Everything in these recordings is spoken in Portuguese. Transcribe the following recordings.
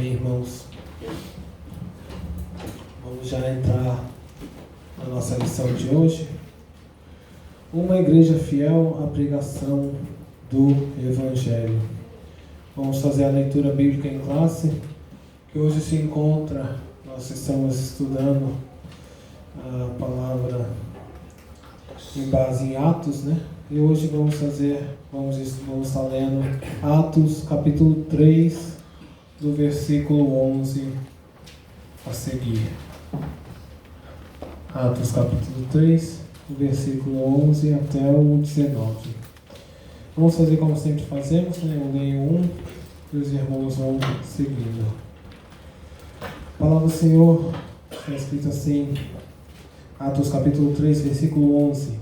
Amém, irmãos. Vamos já entrar na nossa lição de hoje. Uma igreja fiel à pregação do Evangelho. Vamos fazer a leitura bíblica em classe, que hoje se encontra, nós estamos estudando a palavra em base em Atos, né? E hoje vamos estar lendo Atos capítulo 3, do versículo 11 a seguir. Atos capítulo 3, do versículo 11 até o 19. Vamos fazer como sempre fazemos, né? Eu leio um e os irmãos vão seguindo. A palavra do Senhor está escrita assim, Atos capítulo 3, versículo 11.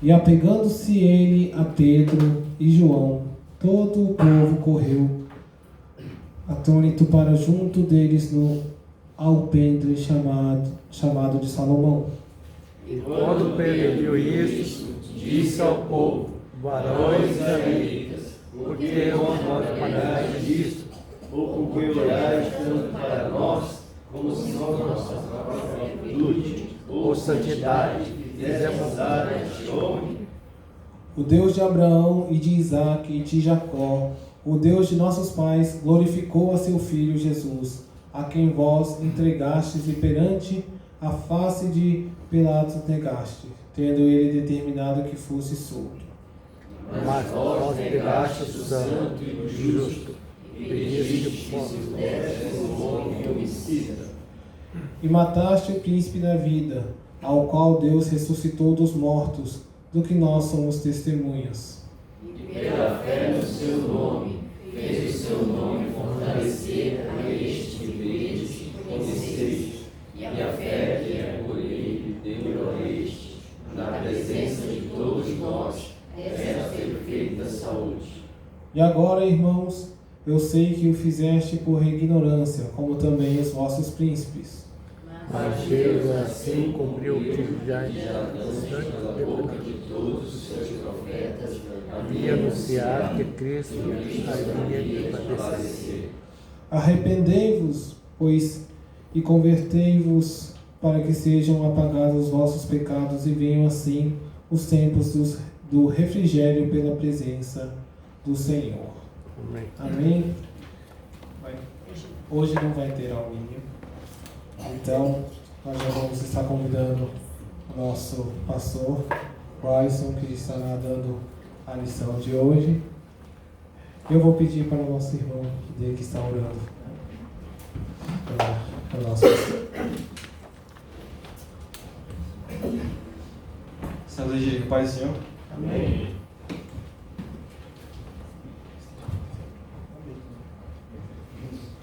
E apegando-se ele a Pedro e João, todo o povo correu atônito para junto deles no alpendre chamado de Salomão. E quando Pedro viu isso, disse ao povo: varões israelitas, por que vós pagais isto? Ou por que olhais tanto para nós, como se não nossa própria virtude ou santidade fizemos dar a este homem? O Deus de Abraão e de Isaque e de Jacó, o Deus de nossos pais, glorificou a seu Filho Jesus, a quem vós entregastes e perante a face de Pilatos negastes, tendo ele determinado que fosse solto. Mas vós negastes o santo e o justo, e pediste que se desse o homem homicida. E mataste o príncipe da vida, ao qual Deus ressuscitou dos mortos, do que nós somos testemunhas. E pela fé no seu nome, fez o seu nome fortalecer a este que vedes e conheceis, e a fé que é por ele deu a este, na presença de todos nós, essa perfeita saúde. E agora, irmãos, eu sei que o fizeste por ignorância, como também os vossos príncipes. Mas Deus assim cumpriu o que já pela boca de todos os seus profetas havia anunciado que Cristo havia de padecer. Arrependei-vos, pois, e convertei-vos, para que sejam apagados os vossos pecados e venham assim os tempos do refrigério pela presença do Senhor. Amém. Amém? Hoje não vai ter aulinha. Então, nós já vamos estar convidando o nosso pastor, Bryson, que estará dando a lição de hoje. Eu vou pedir para o nosso irmão que está orando para o nosso pastor. Santo Egídio, Pai do Senhor. Amém.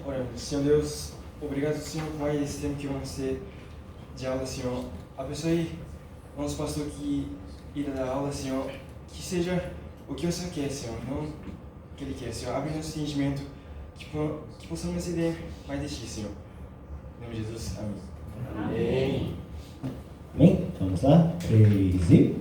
Oramos. Senhor Deus, obrigado, Senhor, por mais esse tempo que vamos ter de aula, Senhor. Abençoe o nosso pastor que irá dar aula, Senhor, que seja o que o Senhor quer, Senhor, não o que Ele quer, Senhor. Abre nosso entendimento, que possamos receber mais de Ti, Senhor. Em nome de Jesus, amém. Amém. Amém? Vamos lá? 3 e...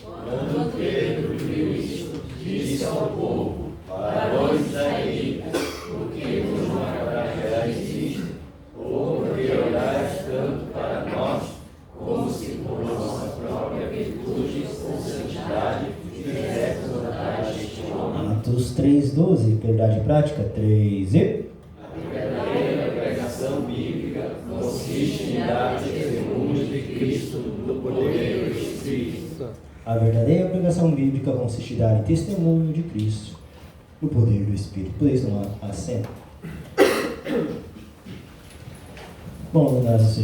Quando Pedro viu isto, disse ao povo: varões israelitas, por que vos pagais isto? Ou por que olhais tanto para nós, como se por nossa própria virtude ou santidade fizéssemos dar a este homem? Atos 3:12, verdade prática, 3 e... A verdadeira pregação bíblica consiste em dar testemunho de Cristo no poder do Espírito. A verdadeira pregação bíblica consiste em dar testemunho de Cristo no poder do Espírito. Podeis tomar assento. Bom, nas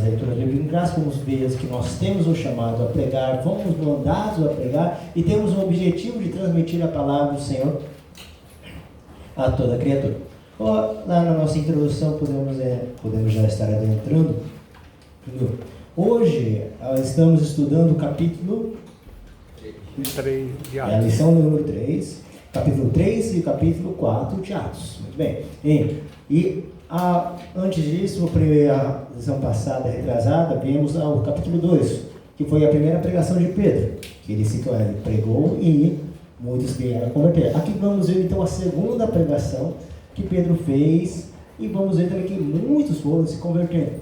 leituras bíblicas, vamos ver que nós temos o chamado a pregar, fomos mandados a pregar e temos o objetivo de transmitir a palavra do Senhor a toda criatura. Lá na nossa introdução podemos já estar adentrando. Hoje estamos estudando o capítulo 3 de a Atos. lição número 3, capítulo 3 e capítulo 4 de Atos. Muito bem. Antes disso, a lição passada, retrasada, vimos o capítulo 2, que foi a primeira pregação de Pedro, que ele pregou e muitos vieram a converter. Aqui vamos ver então a segunda pregação, que Pedro fez e vamos ver também que muitos foram se convertendo.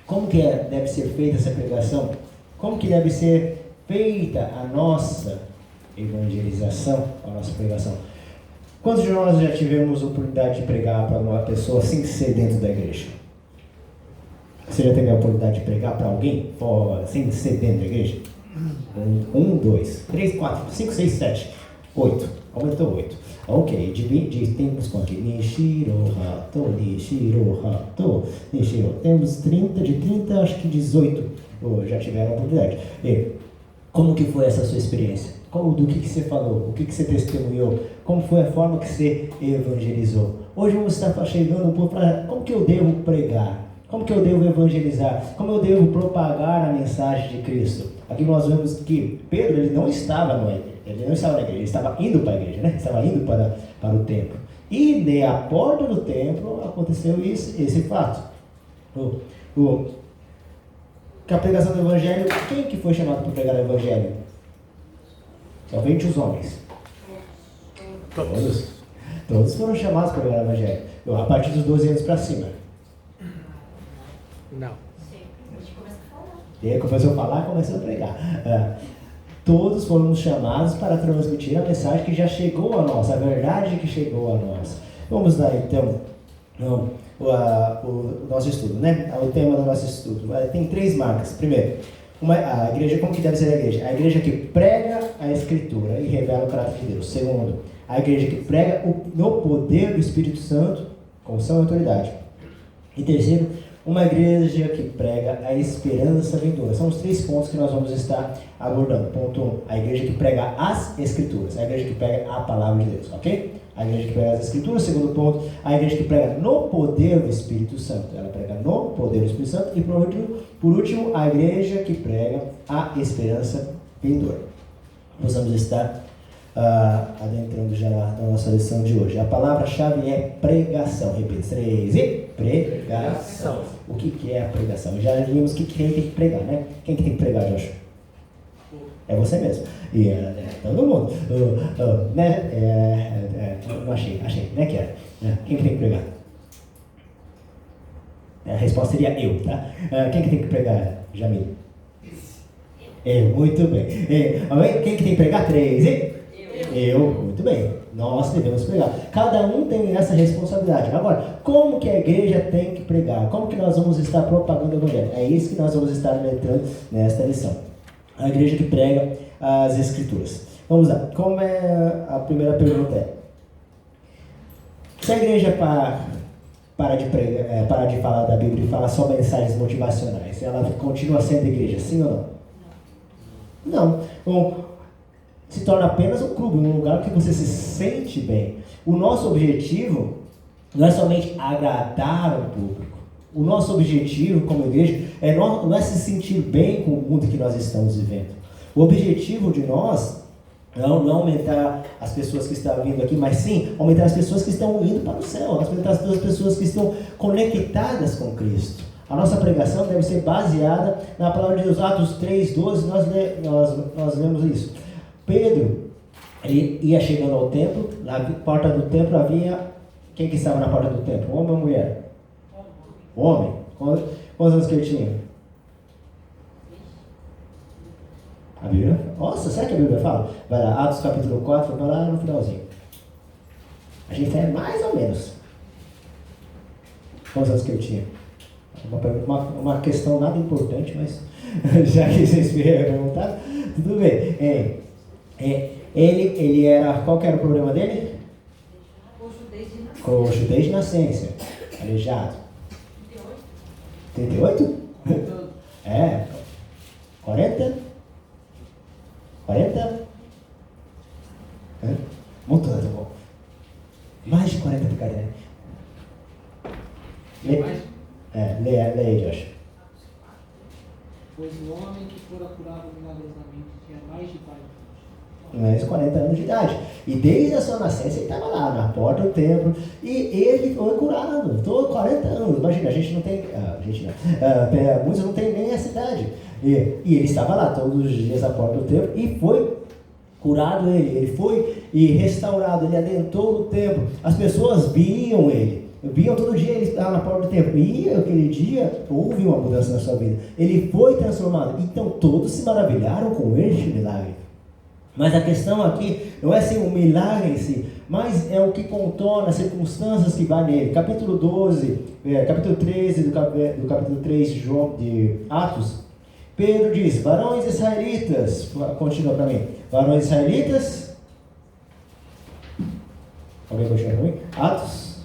Como que deve ser feita essa pregação? Como que deve ser feita a nossa evangelização, a nossa pregação? Quantos de nós já tivemos oportunidade de pregar para uma pessoa sem ser dentro da igreja? Você já teve a oportunidade de pregar para alguém sem ser dentro da igreja? 1, 2, 3, 4, 5, 6, 7, 8. Aumentou 8. Ok, de tempos quanto? Nishiro. Temos 30, de 30 acho que 18 já tiveram a oportunidade. E como que foi essa sua experiência? Do que você falou? O que você testemunhou? Como foi a forma que você evangelizou? Hoje vamos estar chegando um pouco para como que eu devo pregar? Como que eu devo evangelizar? Como eu devo propagar a mensagem de Cristo? Aqui nós vemos que Pedro ele não estava na igreja, ele estava indo para a igreja, né? Estava indo para o templo. E à porta do templo aconteceu esse fato. A pregação do evangelho, quem que foi chamado para pregar o evangelho? Somente os homens. Todos foram chamados para pregar o evangelho. A partir dos 12 anos para cima. Não. E aí começou a falar, começou a pregar. Todos fomos chamados para transmitir a mensagem que já chegou a nós, a verdade que chegou a nós. Vamos lá então o nosso estudo, né? O tema do nosso estudo. Tem 3 marcas. Primeiro, a igreja, como que deve ser a igreja? A igreja que prega a Escritura e revela o caráter de Deus. Segundo, a igreja que prega no poder do Espírito Santo, com unção e autoridade. E terceiro, uma igreja que prega a esperança vindoura. São os 3 pontos que nós vamos estar abordando. Ponto 1, a igreja que prega as Escrituras, a igreja que prega a palavra de Deus, ok? A igreja que prega as Escrituras. Segundo ponto, a igreja que prega no poder do Espírito Santo. Ela prega no poder do Espírito Santo. E por último, a igreja que prega a esperança vindoura. Nós vamos estar adentrando já na nossa lição de hoje. A palavra-chave é pregação. Repita, 3 e pregação. O que é a pregação? Já vimos que quem tem que pregar, né? Quem que tem que pregar, Joshua? É você mesmo. E todo mundo. Não achei, né, que era? Quem que tem que pregar? A resposta seria eu, tá? Quem que tem que pregar, Jamil? Eu, muito bem. Quem que tem que pregar? 3 e eu, muito bem. Nós devemos pregar. Cada um tem essa responsabilidade. Agora, como que a igreja tem que pregar? Como que nós vamos estar propagando o evangelho? É isso que nós vamos estar adentrando nesta lição. A igreja que prega as Escrituras. Vamos lá. Como é a primeira pergunta? Se a igreja para de falar da Bíblia e falar só mensagens motivacionais, ela continua sendo igreja, sim ou não? Não. Bom, se torna apenas um clube, um lugar que você se sente bem. O nosso objetivo não é somente agradar o público. O nosso objetivo como igreja não é se sentir bem com o mundo que nós estamos vivendo. O objetivo de nós não é aumentar as pessoas que estão vindo aqui, mas sim aumentar as pessoas que estão indo para o céu, aumentar as pessoas que estão conectadas com Cristo. A nossa pregação deve ser baseada na palavra de Deus. Atos 3:12, nós lemos isso. Pedro, ele ia chegando ao templo, na porta do templo havia... Quem que estava na porta do templo? Homem ou mulher? Homem. Quantos anos que ele tinha? A Bíblia? Nossa, será que a Bíblia fala? Vai lá, Atos capítulo 4, vai lá no finalzinho. A gente é mais ou menos. Quantos anos que ele tinha? Uma questão nada importante, mas já que vocês me perguntaram, tudo bem. Ele era... Qual que era o problema dele? Coxudez de nascença. Aleijado. 38? 40? 40? Muito bom. Mais de 40 picadas, né? Leia aí, Josh. Pois o homem que fora curado milagrosamente tinha mais de 40 anos. Mais de 40 anos de idade. E desde a sua nascença ele estava lá na porta do templo. E ele foi curado. Todo 40 anos. Imagina, a gente não tem. Muitos não tem nem essa idade. E ele estava lá todos os dias à porta do templo e foi curado ele foi e restaurado, ele adentrou no templo, as pessoas viam ele, viam todo dia ele estava na porta do templo, e aquele dia houve uma mudança na sua vida, ele foi transformado, então todos se maravilharam com este milagre. Mas a questão aqui não é assim o milagre em si, mas é o que contorna as circunstâncias que vai nele. Capítulo 13 do capítulo 3 de Atos, Pedro diz: varões israelitas, continua para mim, varões israelitas, alguém continua para mim? Atos,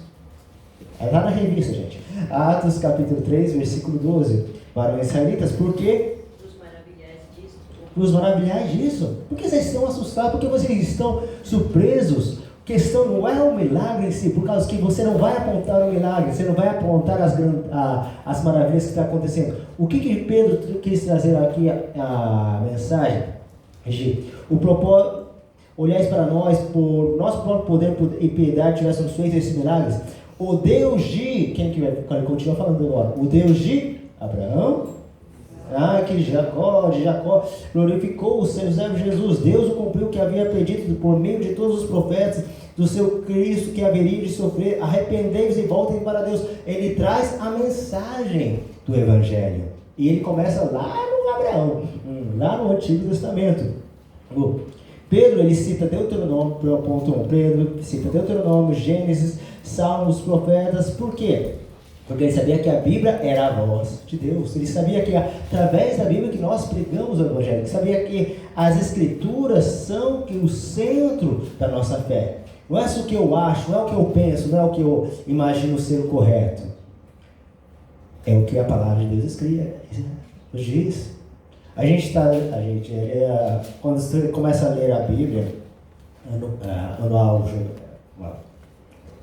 está na revista, gente, Atos capítulo 3, versículo 12, varões israelitas, por quê? Nos maravilhais disso. Por que vocês estão assustados? Por que vocês estão surpresos? A questão não é o milagre em si, por causa que você não vai apontar o milagre, você não vai apontar as maravilhas que estão acontecendo. O que Pedro quis trazer aqui a mensagem? O propósito, olhais para nós, por nosso próprio poder e piedade, tivéssemos feito esses milagres. O Deus de, quem que vai continuar falando agora? O Deus de Abraão, que de Jacó, glorificou o seu servo Jesus. Deus o cumpriu o que havia pedido por meio de todos os profetas, do seu Cristo que haveria de sofrer. Arrependei-vos e voltem para Deus. Ele traz a mensagem do Evangelho. E ele começa lá no Abraão, lá no Antigo Testamento. Pedro, ele cita Deuteronômio, ponto 1. Pedro cita Deuteronômio, Gênesis, Salmos, profetas. Por quê? Porque ele sabia que a Bíblia era a voz de Deus. Ele sabia que através da Bíblia que nós pregamos o Evangelho. Ele sabia que as Escrituras são o centro da nossa fé. Não é só o que eu acho, não é o que eu penso, não é o que eu imagino ser o correto. É o que a palavra de Deus nos diz. Quando você começa a ler a Bíblia,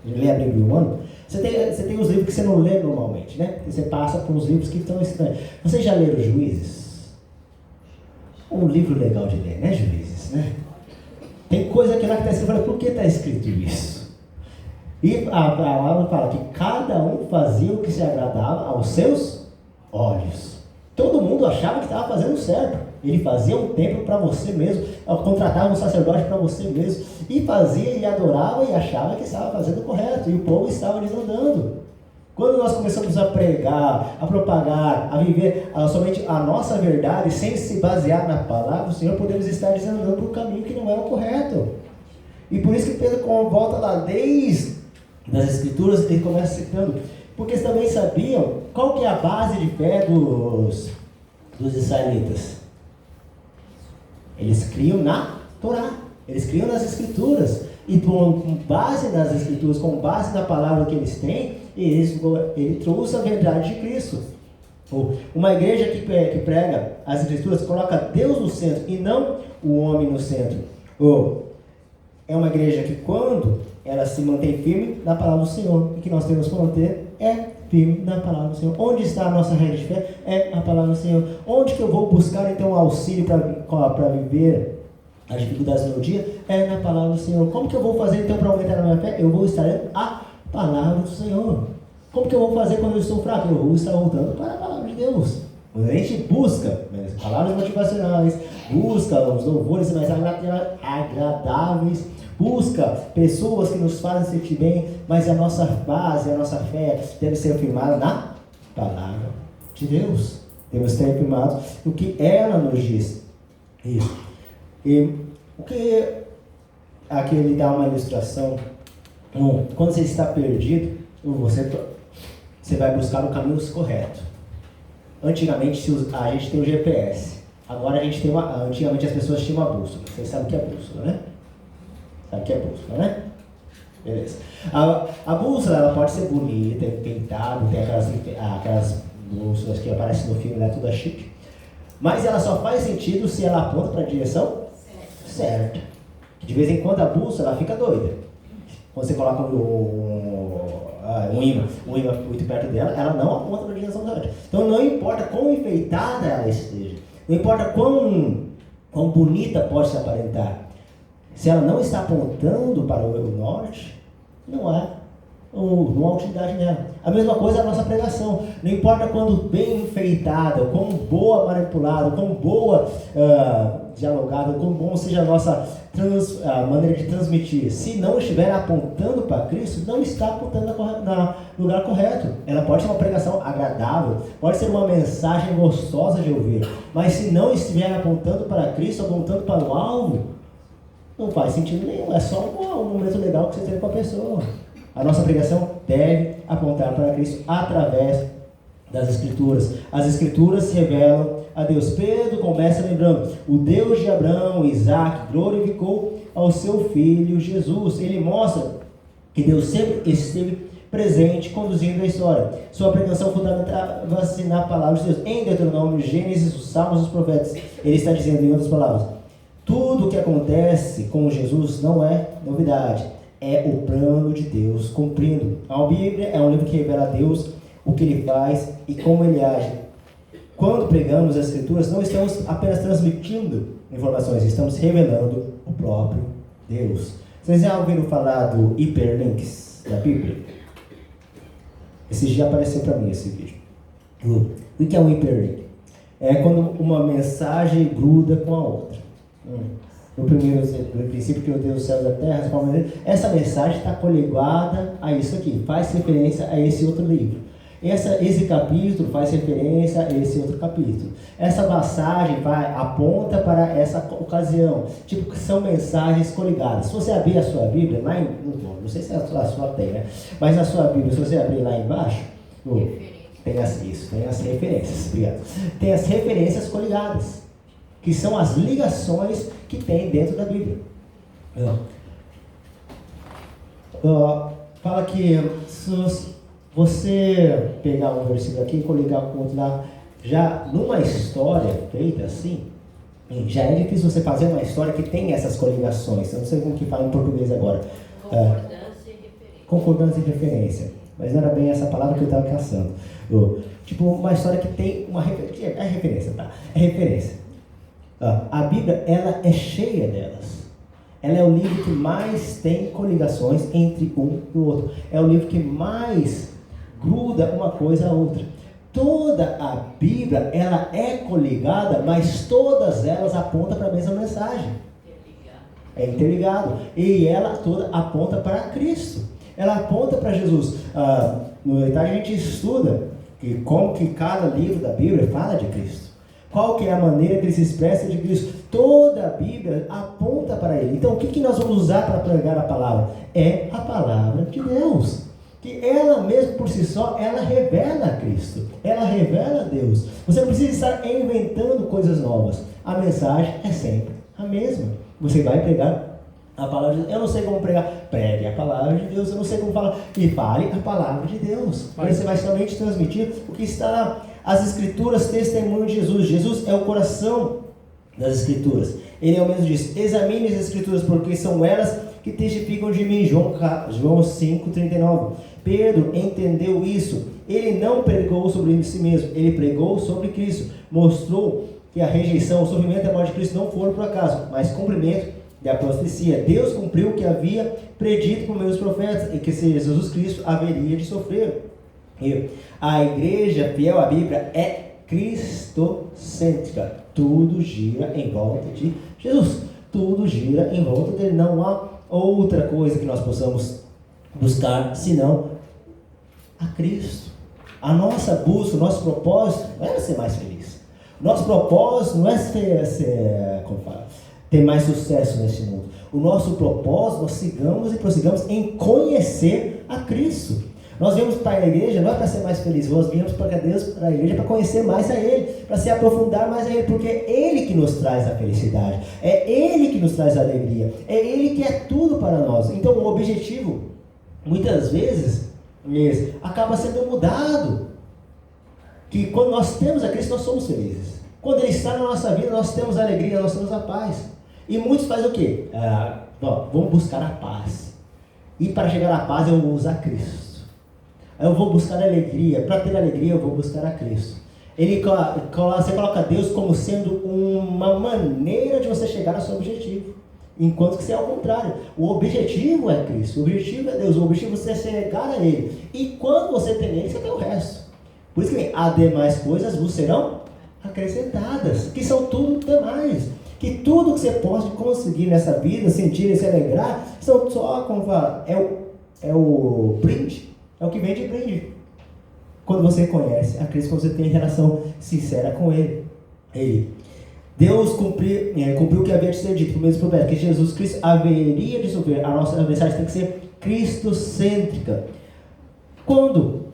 ler a Bíblia um ano, você tem os livros que você não lê normalmente, né? Você passa por uns livros que estão estranhos. Você já leram Juízes? Um livro legal de ler, né, Juízes, né? Tem coisa que lá que está escrito, por que está escrito isso? E a palavra fala que cada um fazia o que se agradava aos seus olhos. Todo mundo achava que estava fazendo certo. Ele fazia um templo para você mesmo, contratava um sacerdote para você mesmo, e fazia e adorava e achava que estava fazendo correto, e o povo estava desandando. Quando nós começamos a pregar, a propagar, a viver somente a nossa verdade, sem se basear na palavra do Senhor, podemos estar desandando para um caminho que não é o correto. E por isso que Pedro volta lá, desde as Escrituras, ele começa citando, porque eles também sabiam qual que é a base de fé dos israelitas. Eles criam na Torá, eles criam nas Escrituras, e com base nas Escrituras, com base na palavra que eles têm, ele trouxe a verdade de Cristo. Uma igreja que prega as Escrituras, coloca Deus no centro e não o homem no centro. É uma igreja que, quando ela se mantém firme na palavra do Senhor, e que nós temos que manter firme na palavra do Senhor. Onde está a nossa regra de fé? É a palavra do Senhor. Onde que eu vou buscar então auxílio para viver as dificuldades do meu dia? É na palavra do Senhor. Como que eu vou fazer então para aumentar a minha fé? Eu vou estar lendo a palavra do Senhor. Como que eu vou fazer quando eu estou fraco? Eu vou estar voltando para a palavra de Deus. Quando a gente busca palavras motivacionais, busca os louvores mais agradáveis, busca pessoas que nos fazem sentir bem, mas a nossa base, a nossa fé deve ser firmada na palavra de Deus. Devemos ser firmados no que ela nos diz. Isso. E o que aqui ele dá uma ilustração. Quando você está perdido, você vai buscar o caminho correto. Antigamente a gente tem o GPS. Agora a gente tem antigamente as pessoas tinham uma bússola. Vocês sabem o que é bússola, né? Sabe o que é bússola, né? Beleza. A bússola, ela pode ser bonita, pintada, tem aquelas bússolas que aparecem no filme, ela é toda chique. Mas ela só faz sentido se ela aponta para a direção certa. De vez em quando a bússola ela fica doida. Quando você coloca um imã muito perto dela, ela não aponta para a direção certa. Então não importa quão enfeitada ela esteja, não importa quão bonita pode se aparentar, se ela não está apontando para o norte, não há ou não há utilidade nela. A mesma coisa a nossa pregação. Não importa quando bem enfeitada, quão boa manipulada, quão boa dialogada, quão bom seja a nossa maneira de transmitir. Se não estiver apontando para Cristo, não está apontando no lugar correto. Ela pode ser uma pregação agradável, pode ser uma mensagem gostosa de ouvir, mas se não estiver apontando para Cristo, apontando para o alvo, não faz sentido nenhum. É só um momento legal que você tem com a pessoa. A nossa pregação deve apontar para Cristo através das Escrituras. As Escrituras revelam a Deus. Pedro começa lembrando: o Deus de Abraão, Isaac, glorificou ao seu filho Jesus. Ele mostra que Deus sempre esteve presente, conduzindo a história. Sua pregação fundamentava-se na palavra de Deus. Em Deuteronômio, Gênesis, os Salmos, os Profetas, ele está dizendo, em outras palavras, tudo o que acontece com Jesus não é novidade. É o plano de Deus cumprindo. A Bíblia é um livro que revela a Deus, o que Ele faz e como Ele age. Quando pregamos as Escrituras, não estamos apenas transmitindo informações, estamos revelando o próprio Deus. Vocês já ouviram falar do hiperlinks da Bíblia? Esse dia apareceu para mim esse vídeo. O que é um hiperlink? É quando uma mensagem gruda com a outra. No princípio que Deus os céus e a terra, essa mensagem está coligada a isso aqui, faz referência a esse outro livro. Esse capítulo faz referência a esse outro capítulo. Essa passagem aponta para essa ocasião. Tipo, são mensagens coligadas. Se você abrir a sua Bíblia, lá não sei se a sua tem, né? Mas na sua Bíblia, se você abrir lá embaixo, tem as referências. Obrigado. Tem as referências coligadas, que são as ligações que tem dentro da Bíblia. Fala que se você pegar um versículo aqui e coligar com o outro lá, já numa história feita assim, já é difícil você fazer uma história que tem essas coligações. Eu não sei como que fala em português agora. Concordância e referência. Mas não era bem essa palavra que eu estava caçando. Tipo, uma história que tem uma referência. É referência, tá? É referência. A Bíblia, ela é cheia delas. Ela é o livro que mais tem coligações entre um e o outro. É o livro que mais gruda uma coisa a outra. Toda a Bíblia, ela é coligada, mas todas elas apontam para a mesma mensagem. É interligado. E ela toda aponta para Cristo. Ela aponta para Jesus. No detalhe a gente estuda como que cada livro da Bíblia fala de Cristo. Qual que é a maneira que ele se expressa de Cristo? Toda a Bíblia aponta para Ele. Então, o que nós vamos usar para pregar a palavra? É a palavra de Deus. Que ela mesmo por si só, ela revela a Cristo. Ela revela a Deus. Você não precisa estar inventando coisas novas. A mensagem é sempre a mesma. Você vai pregar a palavra de Deus. Eu não sei como pregar. Pregue a palavra de Deus. Eu não sei como falar. E fale a palavra de Deus. Você vai somente transmitir o que está lá. As Escrituras testemunham de Jesus. Jesus é o coração das Escrituras. Ele é o mesmo diz: examine as Escrituras, porque são elas que testificam de mim. João 5,39. Pedro entendeu isso. Ele não pregou sobre si mesmo, ele pregou sobre Cristo. Mostrou que a rejeição, o sofrimento e a morte de Cristo não foram por acaso, mas cumprimento da profecia. Deus cumpriu o que havia predito por meio dos profetas, e que Jesus Cristo haveria de sofrer. E a igreja fiel à Bíblia é cristocêntrica. Tudo gira em volta de Jesus. Tudo gira em volta dele. Não há outra coisa que nós possamos buscar senão a Cristo. A nossa busca, o nosso propósito não é ser mais feliz. Nosso propósito não é ter mais sucesso neste mundo. O nosso propósito, nós sigamos e prossigamos em conhecer a Cristo. Nós viemos para a igreja não é para ser mais feliz, nós viemos para a igreja para conhecer mais a Ele, para se aprofundar mais a Ele, porque é Ele que nos traz a felicidade, é Ele que nos traz a alegria, é Ele que é tudo para nós. Então o objetivo, muitas vezes, acaba sendo mudado, que quando nós temos a Cristo, nós somos felizes. Quando Ele está na nossa vida, nós temos a alegria, nós temos a paz. E muitos fazem o quê? Vamos buscar a paz. E para chegar à paz, eu vou usar Cristo. Eu vou buscar alegria. Para ter alegria, eu vou buscar a Cristo. Você coloca Deus como sendo uma maneira de você chegar ao seu objetivo. Enquanto que você é ao contrário. O objetivo é Cristo, o objetivo é Deus, o objetivo é você chegar a Ele. E quando você tem Ele, você tem o resto. Por isso que as demais coisas vos serão acrescentadas, que são tudo demais. Que tudo que você pode conseguir nessa vida, sentir e se alegrar, são só, como fala, é o brinde, é o que vem de brinde. Quando você conhece a Cristo, quando você tem relação sincera com Ele. Deus cumpriu o que havia de ser dito por meio dos profetas, que Jesus Cristo haveria de sofrer. A nossa mensagem tem que ser cristocêntrica. Quando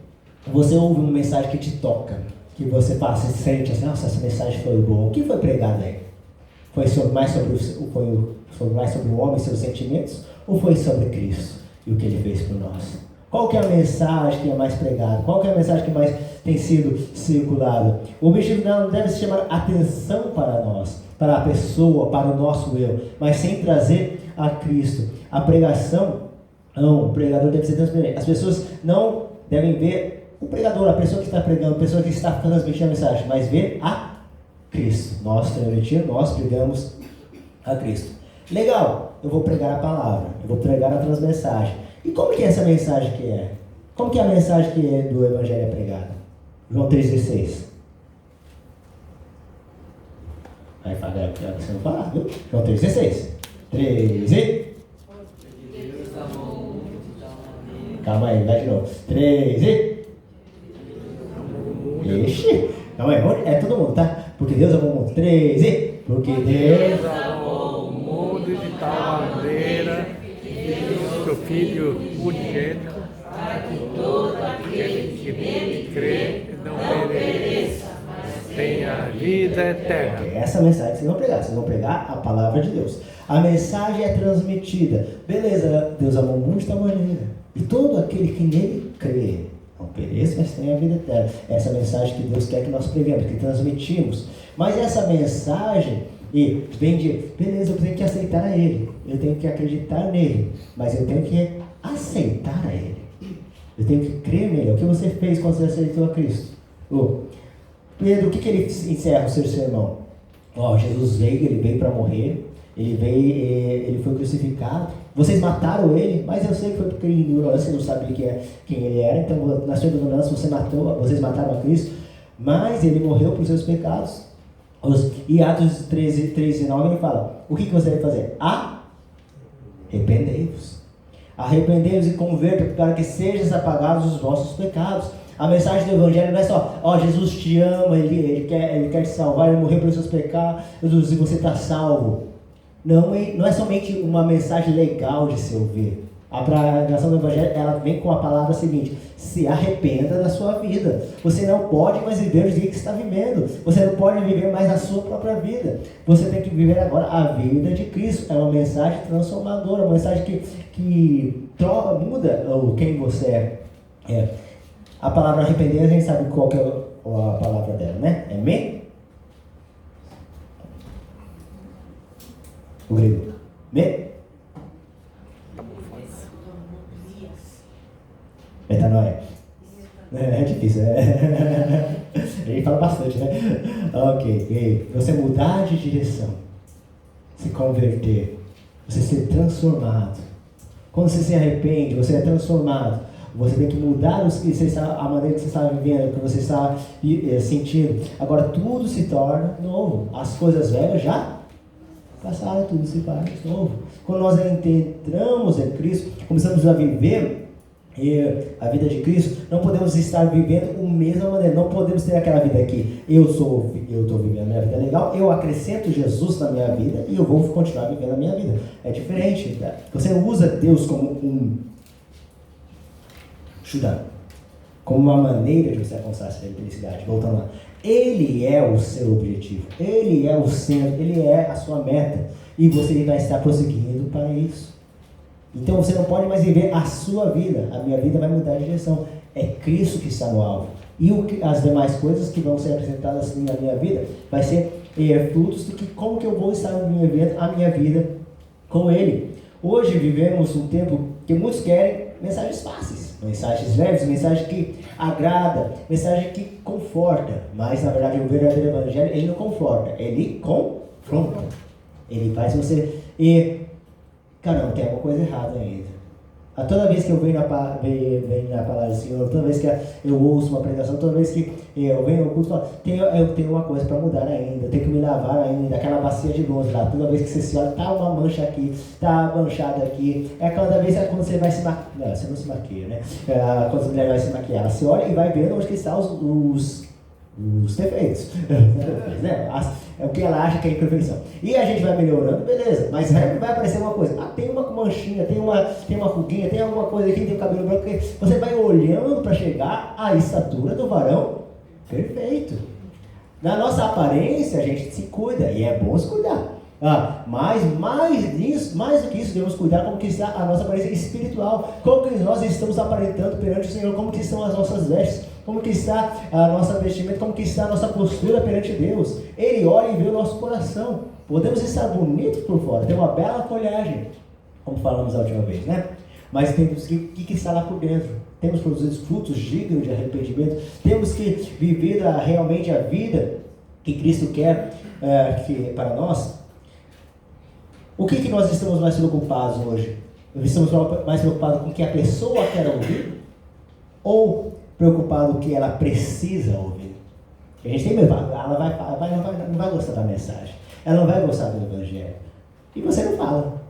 você ouve uma mensagem que te toca, que você fala, você sente assim, nossa, essa mensagem foi boa, o que foi pregado aí? Foi mais sobre o homem e seus sentimentos? Ou foi sobre Cristo e o que Ele fez por nós? Qual que é a mensagem que é mais pregada? Qual que é a mensagem que mais tem sido circulada? O objetivo não deve se chamar atenção para nós, para a pessoa, para o nosso eu, mas sim trazer a Cristo. A pregação, não, o pregador deve ser transparente. As pessoas não devem ver o pregador, a pessoa que está pregando, a pessoa que está transmitindo a mensagem, mas ver a Cristo. Nós pregamos a Cristo. Legal, eu vou pregar a palavra, eu vou pregar a transmensagem. E como que é essa mensagem que é? Como que é a mensagem que é do Evangelho é pregada? João 3,16. Aí fala, você não fala, viu? João 3,16. 3 e... Calma aí, vai de novo. 3 e... Ixi, calma aí, é todo mundo, tá? Porque Deus amou o mundo. 3 e... Porque Deus amou o mundo de tal maneira que o Filho unigênito, para que todo aquele que nele crê não pereça, mas tenha vida eterna. Essa mensagem que vocês vão pregar a palavra de Deus. A mensagem é transmitida. Beleza, Deus amou o mundo de tal maneira. E todo aquele que nele crê não pereça, mas tenha vida eterna. Essa é a mensagem que Deus quer que nós pregamos, que transmitimos. Mas essa mensagem vem de, beleza, eu tenho que aceitar a Ele, eu tenho que acreditar nele, mas eu tenho que aceitar a Ele. Eu tenho que crer nele. O que você fez quando você aceitou a Cristo? Pedro, o que ele encerra o seu sermão? Jesus ele veio para morrer, ele foi crucificado. Vocês mataram ele, mas eu sei que foi porque ignorância, não sabia quem ele era. Então, na sua ignorância, vocês mataram a Cristo, mas ele morreu por seus pecados. E Atos 13:9 ele fala: o que você deve fazer? Arrependei-vos. Arrependei-vos e convertam para que sejam apagados os vossos pecados. A mensagem do Evangelho não é só, Jesus te ama, ele quer te salvar, ele morreu pelos seus pecados e você está salvo. Não é somente uma mensagem legal de se ouvir. A pregação do Evangelho, ela vem com a palavra seguinte: se arrependa da sua vida. Você não pode mais viver os dias que está vivendo. Você não pode viver mais a sua própria vida. Você tem que viver agora a vida de Cristo. É uma mensagem transformadora, uma mensagem que muda quem você é. A palavra arrepender, a gente sabe qual que é a palavra dela, né? É me? O grego. Me? Metanoia. É difícil, né? A gente fala bastante, né? Ok. Você mudar de direção, se converter, você ser transformado. Quando você se arrepende, você é transformado. Você tem que mudar a maneira que você está vivendo, que você está sentindo. Agora tudo se torna novo. As coisas velhas já passaram, tudo se faz novo. Quando nós entramos em Cristo, começamos a viver a vida de Cristo, não podemos estar vivendo da mesma maneira. Não podemos ter aquela vida aqui. Eu estou vivendo a minha vida legal, eu acrescento Jesus na minha vida e eu vou continuar vivendo a minha vida. É diferente. Tá? Você não usa Deus como como uma maneira de você alcançar essa felicidade. Voltando lá. Ele é o seu objetivo. Ele é o centro. Ele é a sua meta. E você vai estar prosseguindo para isso. Então você não pode mais viver a sua vida. A minha vida vai mudar de direção. É Cristo que está no alvo. E as demais coisas que vão ser apresentadas na minha vida vai ser frutos de como que eu vou estar vivendo a minha vida com Ele. Hoje vivemos um tempo que muitos querem mensagens fáceis, mensagens leves, mensagem que agrada, mensagem que conforta. Mas na verdade o verdadeiro evangelho, ele não conforta, ele confronta. Ele faz você... E, caramba, tem alguma coisa errada ainda. Toda vez que eu venho na palavra do Senhor, toda vez que eu ouço uma pregação, toda vez que eu venho ao culto, eu tenho uma coisa para mudar ainda, eu tenho que me lavar ainda, aquela bacia de bronze lá. Toda vez que você se olha, tá uma mancha aqui, tá manchada aqui. Cada vez quando você vai se maquiar, não, você não se maquia, né? Quando a mulher vai se maquiar, ela se olha e vai vendo onde que estão os defeitos, né? É o que ela acha que é imperfeição. E a gente vai melhorando, beleza, mas sempre vai aparecer uma coisa. Tem uma manchinha, tem uma ruguinha, tem alguma coisa aqui, tem o cabelo branco. Você vai olhando para chegar à estatura do varão perfeito. Na nossa aparência, a gente se cuida, e é bom se cuidar. Mas mais do que isso, devemos cuidar como que está a nossa aparência espiritual. Como que nós estamos aparentando perante o Senhor, como que estão as nossas vestes, como que está a nossa vestimenta, como que está a nossa postura perante Deus. Ele olha e vê o nosso coração. Podemos estar bonitos por fora, ter uma bela folhagem, como falamos a última vez, né? Mas temos que estar lá por dentro. Temos que produzir frutos dignos de arrependimento. Temos que viver realmente a vida que Cristo quer para nós. O que nós estamos mais preocupados hoje? Estamos mais preocupados com o que a pessoa quer ouvir? Ou preocupado com o que ela precisa ouvir? A gente tem medo, ela não vai gostar da mensagem, ela não vai gostar do evangelho. E você não fala.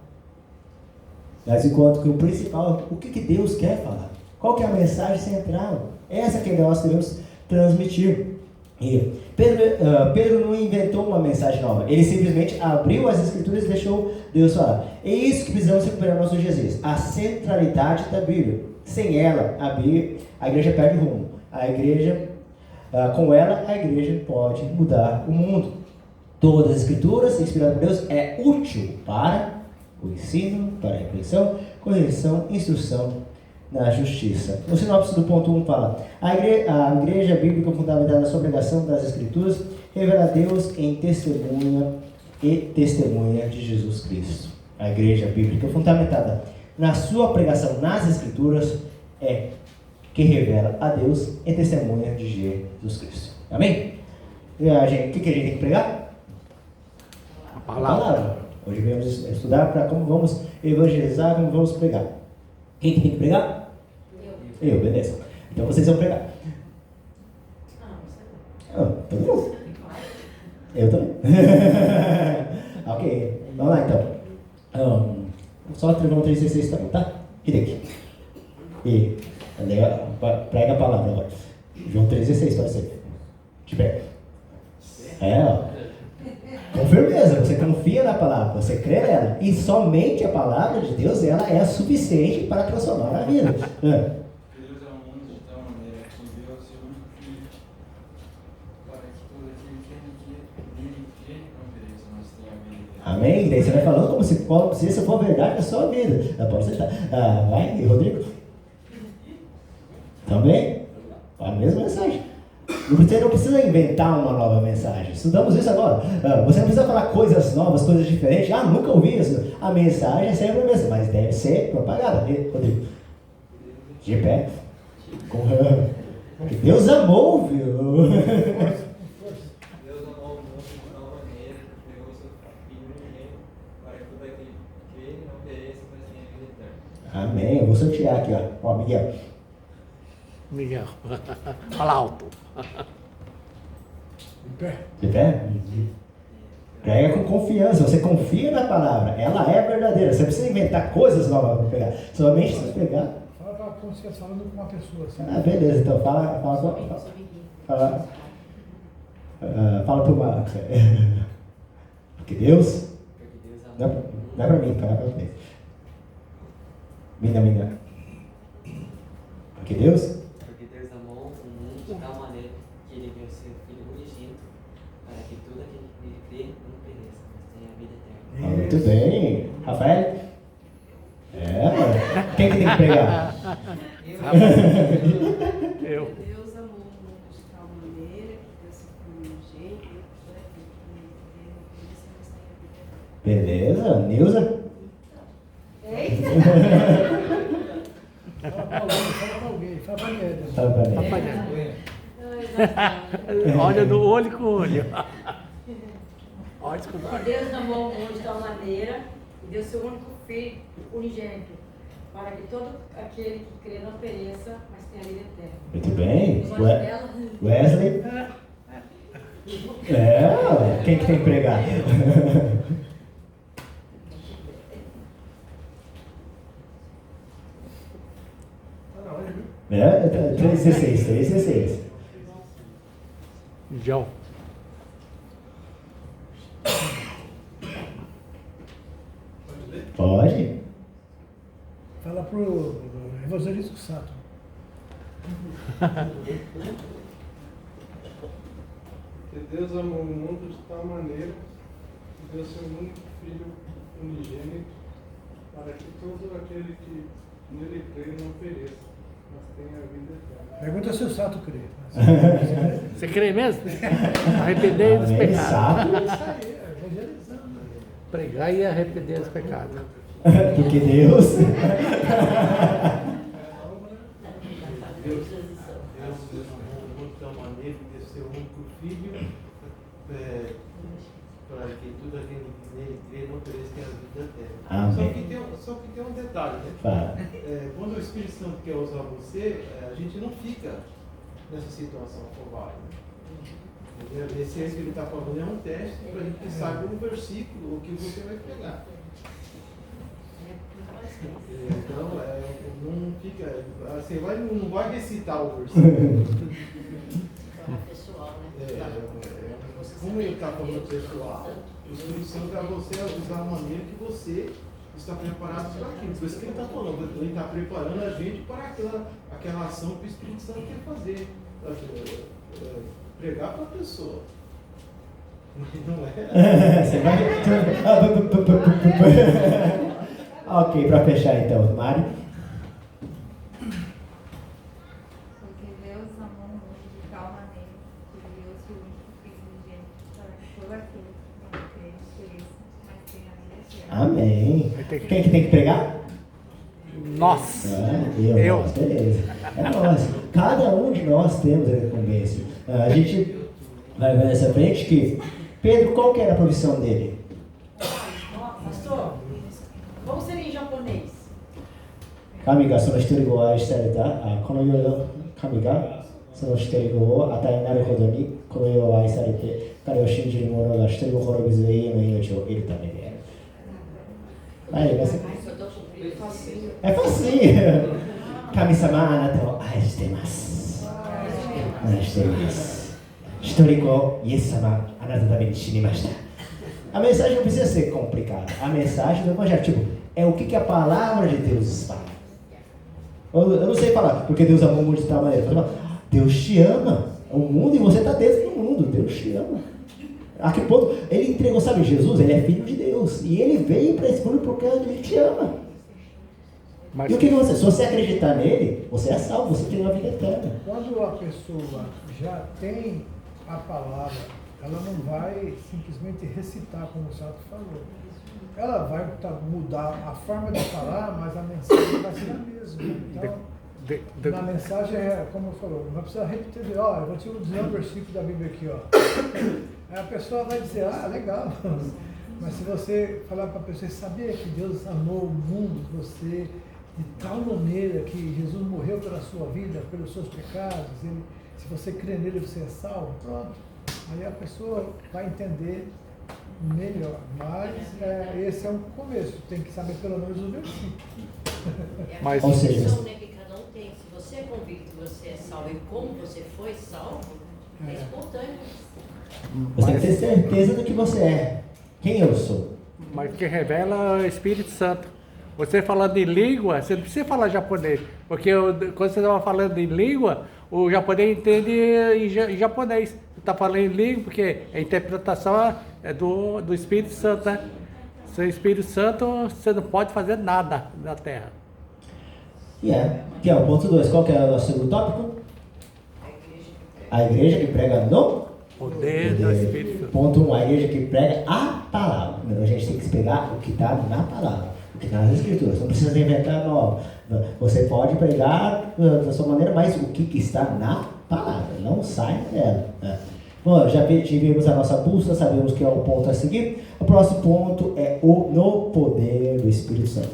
Mas enquanto que o principal, o que Deus quer falar? Qual que é a mensagem central? Essa que nós devemos transmitir. E Pedro não inventou uma mensagem nova, ele simplesmente abriu as escrituras e deixou Deus falar. É isso que precisamos recuperar no nosso Jesus, a centralidade da Bíblia. Sem ela, a igreja perde rumo. Com ela, a igreja pode mudar o mundo. Todas as escrituras, inspiradas por Deus, é útil para o ensino, para a repreensão, correção, instrução na justiça. No sinopse do ponto 1 fala: a igreja bíblica fundamentada na sua pregação das escrituras revela a Deus em testemunha de Jesus Cristo. A igreja bíblica fundamentada na sua pregação nas escrituras é que revela a Deus em testemunha de Jesus Cristo. Amém? E o que a gente tem que pregar? A palavra. Hoje viemos estudar para como vamos evangelizar, como vamos pregar. Quem que tem que pregar? Eu, beleza. Então vocês vão pregar. Todo mundo. Eu também. Ok, vamos lá então. Só João 3,16 também, tá? E prega a palavra agora. João 3,16 pode ser. De pé. Com firmeza, você confia na palavra, você crê nela. E somente a palavra de Deus, ela é suficiente para transformar a vida. Deus é o mundo de tal maneira que enviou o seu único filho para que todo aquele que nele crê não pereça, mas tenha a vida eterna. Amém? Daí você vai falando como se isso for verdade na sua vida. Pode sentar. Vai, Rodrigo. Também? A mesma mensagem. Você não precisa inventar uma nova mensagem. Estudamos isso agora. Você não precisa falar coisas novas, coisas diferentes. Nunca ouvi isso. A mensagem é sempre a mesma, mas deve ser propagada. Rodrigo. De pé. Deus amou, viu? Deus amou o mundo de tal maneira que entregou o seu Filho unigênito para que todo aquele que crê não pereça, mas tenha a vida eterna. Amém. Eu vou sortear aqui, ó. Miguel. Fala alto. De pé? Prega com confiança. Você confia na palavra. Ela é verdadeira. Você precisa inventar coisas novas para pegar. Somente se pegar. Fala como se estivesse falando com uma pessoa. Sabe? Beleza. Então fala para o Marcos. Porque Deus. Não é para mim, fala para vocês. Minha. Porque Deus. Porque Deus amou o mundo de tal maneira que ele deu seu Filho unigênito para que todo aquele que nele crê não pereça, mas tenha a vida eterna. Muito bem. Rafael? Quem que tem que pregar? Eu. Deus amou o mundo de tal maneira que deu seu Filho unigênito para que nele crê não pereça, mas tenha a vida eterna. Beleza. Neuza? Fala pra alguém, fala pra ninguém. Fala pra mim. Olha no olho com olho. Que Deus amou o mundo de tal maneira e deu seu único filho unigênito, para que todo aquele que crê não pereça, mas tenha vida eterna. Muito bem. Wesley? Quem que tem que pregar? É, 3,16. João. Pode? Fala pro evangelista Sato. Porque Deus amou o mundo de tal maneira que deu seu único Filho unigênito, para que todo aquele que nele crê não pereça, mas tenha a vida eterna. Pergunta se o Sato crê. Você crê mesmo? Arrependei dos pecados. Pregar e arrepender dos pecados. Porque Deus. Deus amou o mundo de tal maneira que deu seu único Filho, para que tudo aquele que nele crê não pereça, tenha a vida eterna. Só que tem um detalhe, né? Quando o Espírito Santo quer usar você, a gente não fica nessa situação covarde. Esse que ele está falando é um teste para a gente saiba um versículo o que você vai pegar. Então, não fica. Você não vai recitar o versículo. Como ele está falando pessoal, o Espírito Santo é você usar a maneira que você está preparado para aquilo. Por isso que ele está falando, ele está preparando a gente para aquela ação que o Espírito Santo quer fazer. Pregar para a pessoa. Não é? Você vai. Ok, para fechar então, Mário. Porque Deus amou o mundo de tal maneira que deu seu único Filho unigênito, para que todo aquele que não crê não pereça, mas tenha a vida eterna. Amém. Quem que tem que pregar? Nós. Eu. Nós, beleza. É nós. Cada um de nós temos a incumbência. A gente vai ver nessa frente que Pedro, qual que era a profissão dele? Pastor, vamos ser em japonês. Kamiその一人子を愛したれた。この世神がその一人子を与えになるほどにこの世を愛されて、彼を信じる者が一人も滅びず永遠の命を得るためである。はい、皆さん。É facinho. 神様あなたを愛しています。愛しています。一人子イエス様あなたのために死にました。A mensagem não precisa ser complicada. A mensagem do Evangelho, tipo, é o que a palavra de Deus fala. Eu não sei falar, porque Deus amou o mundo de tal maneira. Deus te ama, o mundo, e você está dentro do mundo. Deus te ama. A que ponto? Ele entregou, sabe, Jesus, ele é filho de Deus. E ele veio para esse mundo porque ele te ama. E o que você, se você acreditar nele, você é salvo, você tem uma vida eterna. Quando a pessoa já tem a palavra, ela não vai simplesmente recitar, como o Sato falou. Ela vai mudar a forma de falar, mas a mensagem vai ser a mesma. Então, na mensagem, como eu falou, não vai precisar repetir, eu vou te dizer um versículo da Bíblia aqui, Aí a pessoa vai dizer, legal. Mas se você falar para a pessoa, sabia que Deus amou o mundo, você, de tal maneira que Jesus morreu pela sua vida, pelos seus pecados, se você crê nele, você é salvo, pronto. Aí a pessoa vai entender melhor, mas esse é um começo, tem que saber pelo menos o versículo. Mas a convicção, né, que cada um tem, se você é convicto que você é salvo e como você foi salvo, é espontâneo. Você tem que ter certeza do que você é, quem eu sou. Mas o que revela é o Espírito Santo. Você falando em língua, você não precisa falar japonês, porque quando você estava falando em língua, o japonês entende em japonês. Você está falando em língua, porque a interpretação é do Espírito Santo, né? Sem o Espírito Santo, você não pode fazer nada na Terra. Que é o ponto 2. Qual que é o nosso segundo tópico? A igreja que prega no poder do Espírito Santo. Ponto 1. A igreja que prega a palavra. A gente tem que pegar o que está na palavra, o que está nas escrituras. Não precisa inventar nova. Você pode pregar da sua maneira, mas o que está na palavra, não sai dela. Bom, já tivemos a nossa bússola, sabemos que é o ponto a seguir. O próximo ponto é no poder do Espírito Santo.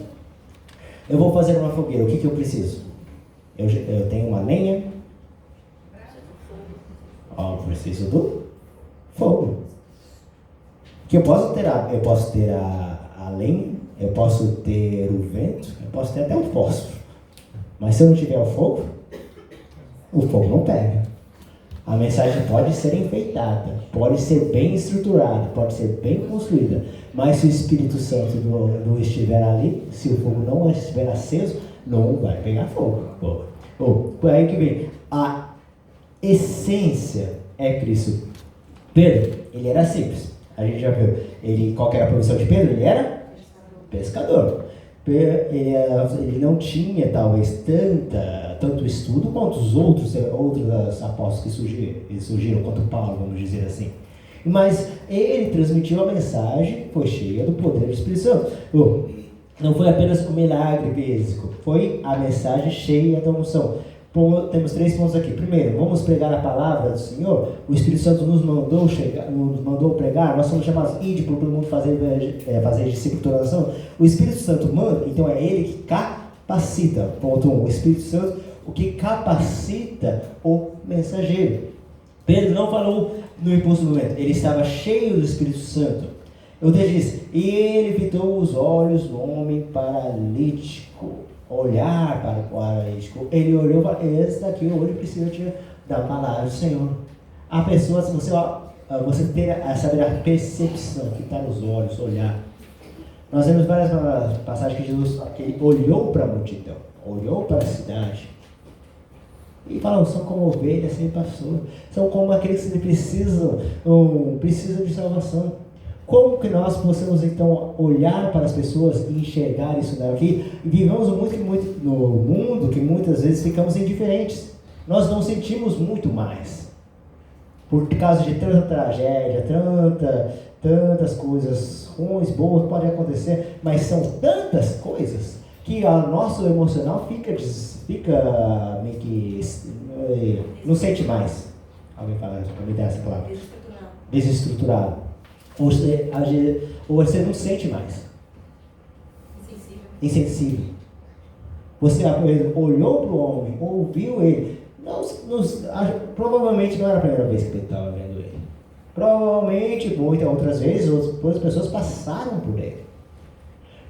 Eu vou fazer uma fogueira, o que eu preciso? Eu tenho uma lenha. Eu preciso do fogo. Que eu posso ter a lenha, eu posso ter o vento, eu posso ter até o fósforo. Mas se eu não tiver o fogo não pega. A mensagem pode ser enfeitada, pode ser bem estruturada, pode ser bem construída, mas se o Espírito Santo não estiver ali, se o fogo não estiver aceso, não vai pegar fogo. Por aí que vem, a essência é Cristo. Pedro, ele era simples, a gente já viu, qual que era a profissão de Pedro? Ele era pescador. Ele não tinha talvez tanto estudo quanto os outros apóstolos que surgiram, quanto Paulo, vamos dizer assim. Mas ele transmitiu a mensagem, foi cheia do poder do Espírito Santo. Não foi apenas um milagre físico, foi a mensagem cheia da unção. Temos 3 pontos aqui. Primeiro, vamos pregar a palavra do Senhor. O Espírito Santo nos mandou pregar. Nós somos chamados ir por todo mundo fazer discípulo de toda a nação. O Espírito Santo manda, então é ele que capacita. Ponto 1. O Espírito Santo, o que capacita o mensageiro. Pedro não falou no impulso do momento, ele estava cheio do Espírito Santo. Eu disse, e ele fitou os olhos do homem paralítico. Olhar para o paralítico, ele olhou para esse daqui, hoje precisa da palavra do Senhor. A pessoa, se você ter saber a percepção que está nos olhos, olhar. Nós vemos várias passagens que Jesus ele olhou para a multidão, olhou para a cidade e falou: são como ovelhas sem pastor, são como aqueles que precisam de salvação. Como que nós possamos então olhar para as pessoas e enxergar isso daqui? E vivemos muito no mundo que muitas vezes ficamos indiferentes. Nós não sentimos muito mais. Por causa de tanta tragédia, tantas coisas ruins, boas podem acontecer, mas são tantas coisas que o nosso emocional fica meio que não sente mais. Alguém fala isso para me dar essa palavra? Desestruturado. Ou você não sente mais. Insensível. Você olhou para o homem, ouviu ele. Provavelmente não era a primeira vez que ele estava vendo ele. Provavelmente, muitas outras vezes, outras pessoas passaram por ele.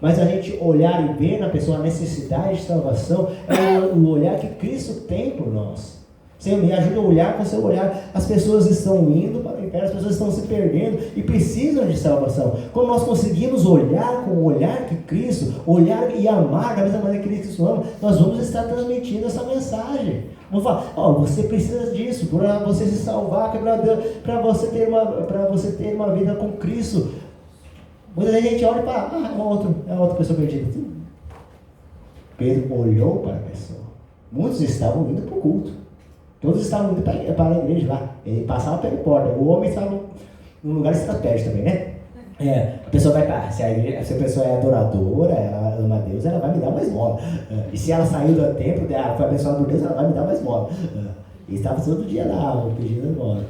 Mas a gente olhar e ver na pessoa a necessidade de salvação é o olhar que Cristo tem por nós. Senhor, me ajuda a olhar com o seu olhar. As pessoas estão indo para o inferno, as pessoas estão se perdendo e precisam de salvação. Quando nós conseguimos olhar com o olhar que Cristo, olhar e amar da mesma maneira que Cristo ama, nós vamos estar transmitindo essa mensagem. Vamos falar, você precisa disso, para você se salvar, para você ter uma vida com Cristo. Muita gente olha e fala, é outra pessoa perdida. Pedro olhou para a pessoa. Muitos estavam indo para o culto. Todos estavam indo para a igreja lá. Ele passava pela porta. O homem estava num lugar estratégico também, né? A pessoa vai para. Se a pessoa é adoradora, ela ama a Deus, ela vai me dar uma esmola. E se ela saiu do templo, foi abençoada por Deus, ela vai me dar uma esmola. E estava todo dia lá, pedindo esmola.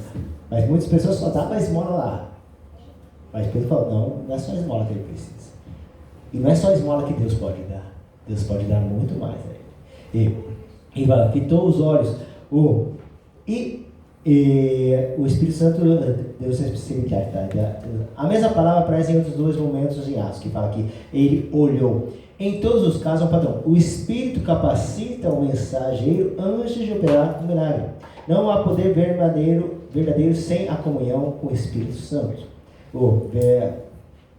Mas muitas pessoas só davam a esmola lá. Mas Pedro falou: não é só a esmola que ele precisa. E não é só a esmola que Deus pode dar. Deus pode dar muito mais a ele. E fitou os olhos. E o Espírito Santo deu essa especificidade. Tá? A mesma palavra aparece em outros 2 momentos em Atos, que fala que ele olhou. Em todos os casos é um padrão. O Espírito capacita o mensageiro antes de operar o milagre. Não há poder verdadeiro sem a comunhão com o Espírito Santo.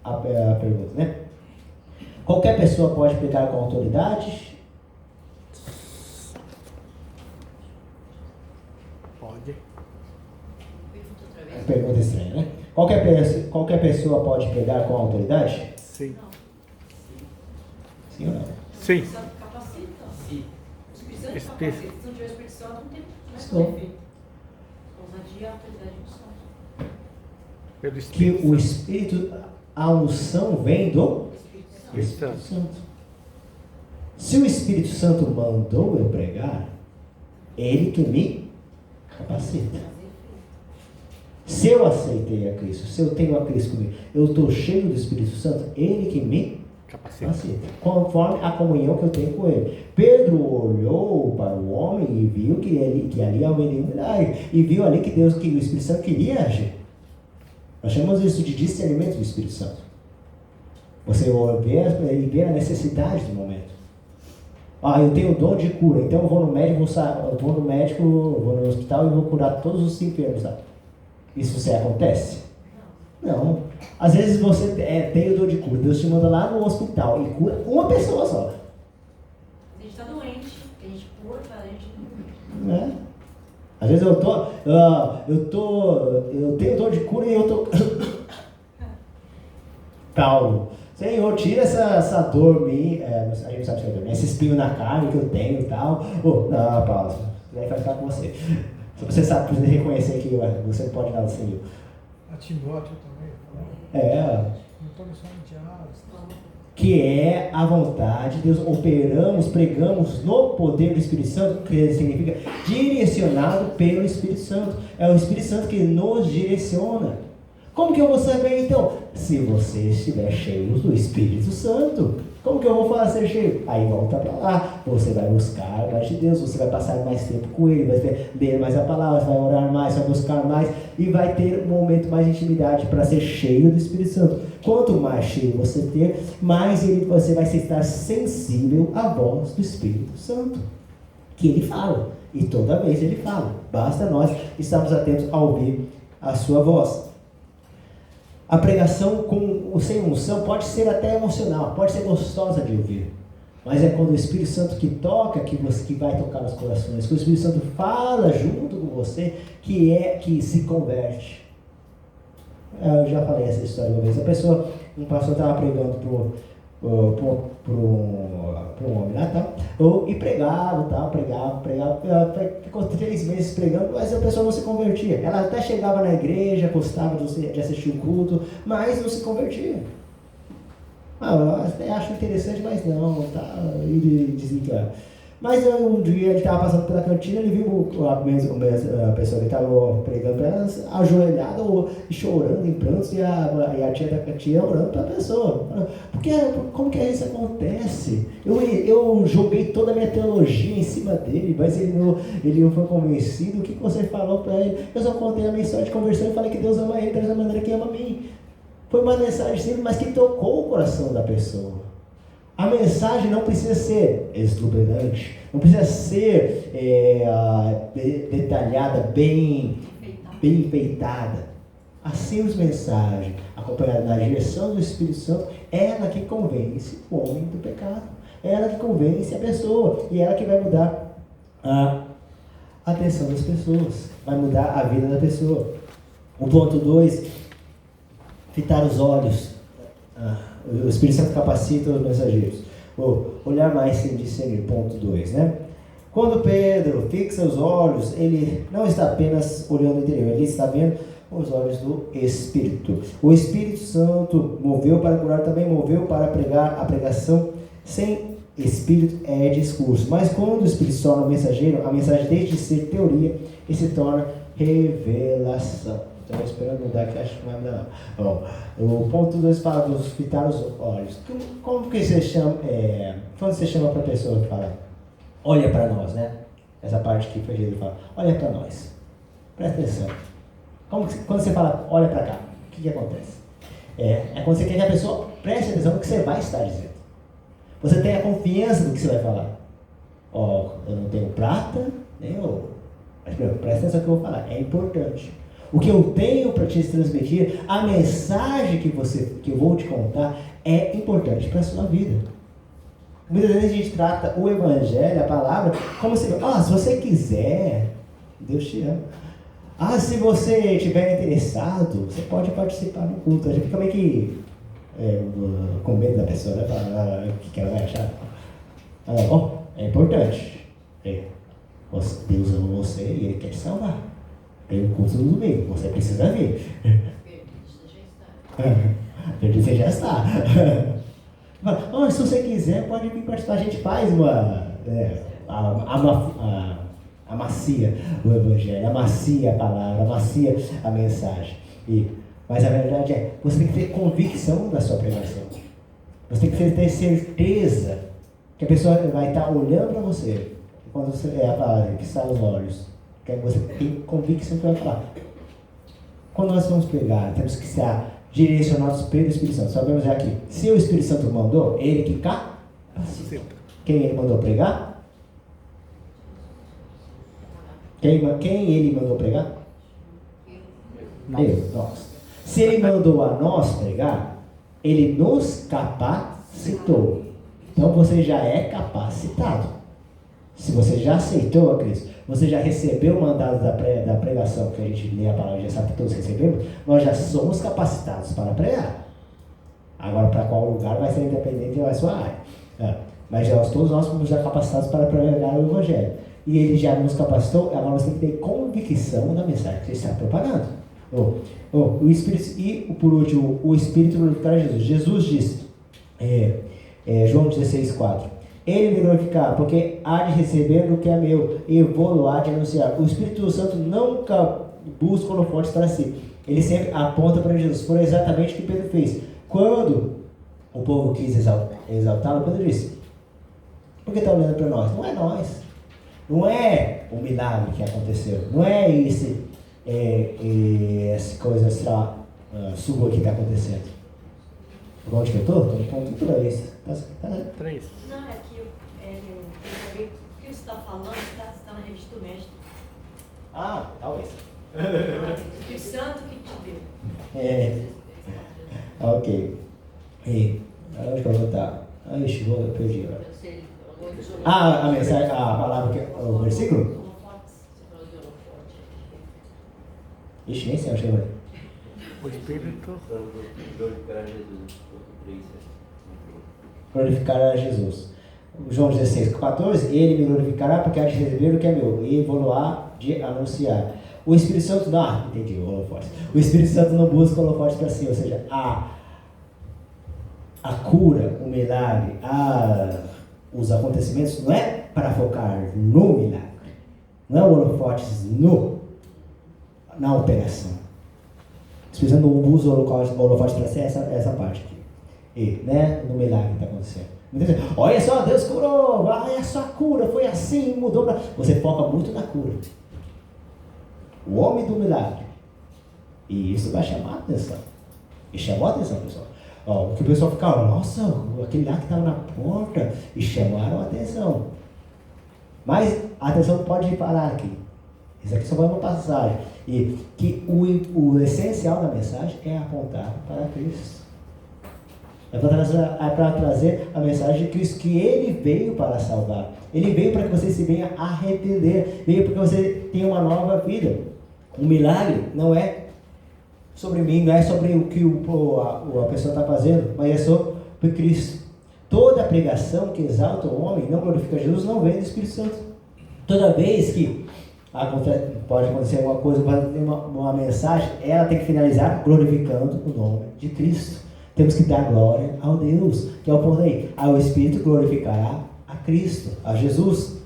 A pergunta, né? Qualquer pessoa pode pregar com autoridade? Pode. Pergunta estranha, né? Qualquer pessoa pode pregar com autoridade? Sim. Sim ou não? Sim. O Espírito Santo capacita. Sim. O Espírito Santo capacita. Se não tiver o Espírito Santo, não tem mais efeito. Ousadia e autoridade do Santo. Que o Espírito, a unção vem do Espírito Santo. Se o Espírito Santo mandou eu pregar, ele que me capacita. Se eu aceitei a Cristo, se eu tenho a Cristo comigo, eu estou cheio do Espírito Santo, Ele que me capacita, conforme a comunhão que eu tenho com Ele. Pedro olhou para o homem e viu que ali havia milagre, e viu ali que o Espírito Santo queria agir. Nós chamamos isso de discernimento do Espírito Santo. Você vê a necessidade do momento. Eu tenho o dom de cura, então eu vou no médico, vou no hospital e vou curar todos os enfermos. Isso acontece? Não. Às vezes você tem o dom de cura, Deus te manda lá no hospital e cura uma pessoa só. A gente está doente, a gente cura, a gente não. É. Às vezes eu tenho dor de cura e eu tô calmo. Senhor, tira essa dor minha, a gente sabe se é dor, esse espinho na carne que eu tenho e tal. Não, Paulo, isso daí vai ficar com você. Só você sabe, precisa reconhecer que você não pode nada sem eu. A Timóteo também. Não estamos só no diálogo. Que é a vontade de Deus. Operamos, pregamos no poder do Espírito Santo, que significa direcionado pelo Espírito Santo. É o Espírito Santo que nos direciona. Como que eu vou saber então? Se você estiver cheio do Espírito Santo. Como que eu vou falar ser cheio? Aí volta para lá. Você vai buscar mais de Deus, você vai passar mais tempo com Ele, vai ler mais a palavra, vai orar mais, vai buscar mais e vai ter um momento mais de intimidade para ser cheio do Espírito Santo. Quanto mais cheio você ter, mais você vai estar sensível à voz do Espírito Santo, que Ele fala. E toda vez Ele fala. Basta nós estarmos atentos a ouvir a sua voz. A pregação sem unção pode ser até emocional, pode ser gostosa de ouvir. Mas é quando o Espírito Santo que toca, que vai tocar nos corações, que o Espírito Santo fala junto com você, que se converte. Eu já falei essa história uma vez. Um pastor estava pregando para um homem lá, tal, e pregava, ficou 3 meses pregando, mas a pessoa não se convertia. Ela até chegava na igreja, gostava de assistir o culto, mas não se convertia. Eu até acho interessante, mas não, ele dizia. Mas um dia ele estava passando pela cantina, ele viu a pessoa que estava pregando para ela ajoelhada, chorando em prantos, e a tia da cantina orando para a pessoa. Porque como que isso acontece? Eu joguei toda a minha teologia em cima dele, mas ele não foi convencido. O que você falou para ele? Eu só contei a minha história de conversão e falei que Deus ama ele da mesma maneira que ama a mim. Foi uma mensagem simples, mas que tocou o coração da pessoa. A mensagem não precisa ser exuberante, não precisa ser detalhada, bem enfeitada. A simples mensagem, acompanhada na direção do Espírito Santo, é ela que convence o homem do pecado. É ela que convence a pessoa. E é ela que vai mudar a atenção das pessoas, vai mudar a vida da pessoa. O ponto 2, fitar os olhos. O Espírito Santo capacita os mensageiros. Olhar mais sem discernir. Ponto 2, né? Quando Pedro fixa os olhos, ele não está apenas olhando o interior, ele está vendo os olhos do Espírito. O Espírito Santo moveu para curar, também moveu para pregar. A pregação sem Espírito é discurso. Mas quando o Espírito se torna mensageiro, a mensagem deixa de ser teoria e se torna revelação. Estou esperando mudar que acho que não vai mudar. Bom, o ponto 2 fala dos fitar os olhos. Como que você chama? Quando você chama para a pessoa que fala, olha para nós, né? Essa parte que foi Jesus fala, olha para nós. Presta atenção. Quando você fala, olha para cá, o que acontece? É quando você quer que a pessoa preste atenção no que você vai estar dizendo. Você tem a confiança do que você vai falar. Eu não tenho prata, nem ouro. Mas presta atenção no que eu vou falar. É importante. O que eu tenho para te transmitir, a mensagem que eu vou te contar é importante para a sua vida. Muitas vezes a gente trata o Evangelho, a palavra, como se você quiser, Deus te ama. Se você estiver interessado, você pode participar do culto. A gente fica meio que com medo da pessoa, né? Falar o que ela vai achar. É importante. Deus ama você e Ele quer te salvar. Tem o curso do domingo, você precisa vir. Você já está. Se você quiser, pode vir participar. A gente faz uma amacia o Evangelho, amacia a palavra, amacia a mensagem. Mas a verdade é, você tem que ter convicção da sua pregação. Você tem que ter certeza que a pessoa vai estar olhando para você. Quando você é a palavra que está nos olhos, que você tem convicção que vai falar. Quando nós vamos pregar, temos que estar direcionados pelo Espírito Santo. Sabemos já que se o Espírito Santo mandou, ele que capacita. Quem ele mandou pregar? Quem ele mandou pregar? Deus, nós. Se ele mandou a nós pregar, ele nos capacitou. Então você já é capacitado. Se você já aceitou a Cristo, você já recebeu o mandado da pregação, que a gente lê a palavra, já sabe que todos recebemos, nós já somos capacitados para pregar. Agora, para qual lugar vai ser independente da sua área. Mas todos nós somos já capacitados para pregar o Evangelho. E ele já nos capacitou, agora você tem que ter convicção da mensagem que você está propagando. O Espírito, e por último, o Espírito glorificar Jesus. Jesus disse, João 16,4, ele me glorificar, porque há de receber do que é meu, e vou-lo há de anunciar. O Espírito Santo nunca busca holofotes para si, ele sempre aponta para Jesus. Foi exatamente o que Pedro fez. Quando o povo quis exaltá-lo, Pedro disse, por que está olhando para nós? Não é nós, não é o milagre que aconteceu, não é essa coisa sua que está acontecendo. Por onde que eu estou? Estou no ponto 3. Três. Não, é que o que você está falando está na revista do Mestre. Talvez. O Espírito Santo que te deu. Ok. Onde que eu vou estar? Eu perdi agora. A mensagem, a palavra, o versículo? Ixi, nem sei, eu achei agora. O Espírito glorificar a Jesus. Glorificar a Jesus. João 16,14, ele me glorificará porque há de receber o que é meu, e vou há de anunciar. O Espírito Santo entendi, o holofote. O Espírito Santo não busca o holofote para si, ou seja, a cura, o milagre, os acontecimentos não é para focar no milagre, não é o holofote na operação. O Espírito Santo não usa o holofote para si, essa parte aqui. No milagre que está acontecendo. Olha só, Deus curou, olha só a cura, foi assim, mudou. Você foca muito na cura. O homem do milagre. E isso vai chamar a atenção. E chamou a atenção, pessoal. Porque o pessoal ficava, nossa, aquele lá que estava na porta. E chamaram a atenção. Mas a atenção pode parar aqui. Isso aqui só vai uma passagem. E que o essencial da mensagem é apontar para Cristo. É para trazer a mensagem de Cristo, que Ele veio para salvar. Ele veio para que você se venha arrepender. Veio para que você tenha uma nova vida. O milagre não é sobre mim, não é sobre o que a pessoa está fazendo, mas é sobre Cristo. Toda pregação que exalta o homem, não glorifica Jesus, não vem do Espírito Santo. Toda vez que pode acontecer alguma coisa, pode ter uma mensagem, ela tem que finalizar glorificando o nome de Cristo. Temos que dar glória ao Deus, que é o ponto aí. O Espírito glorificará a Cristo, a Jesus.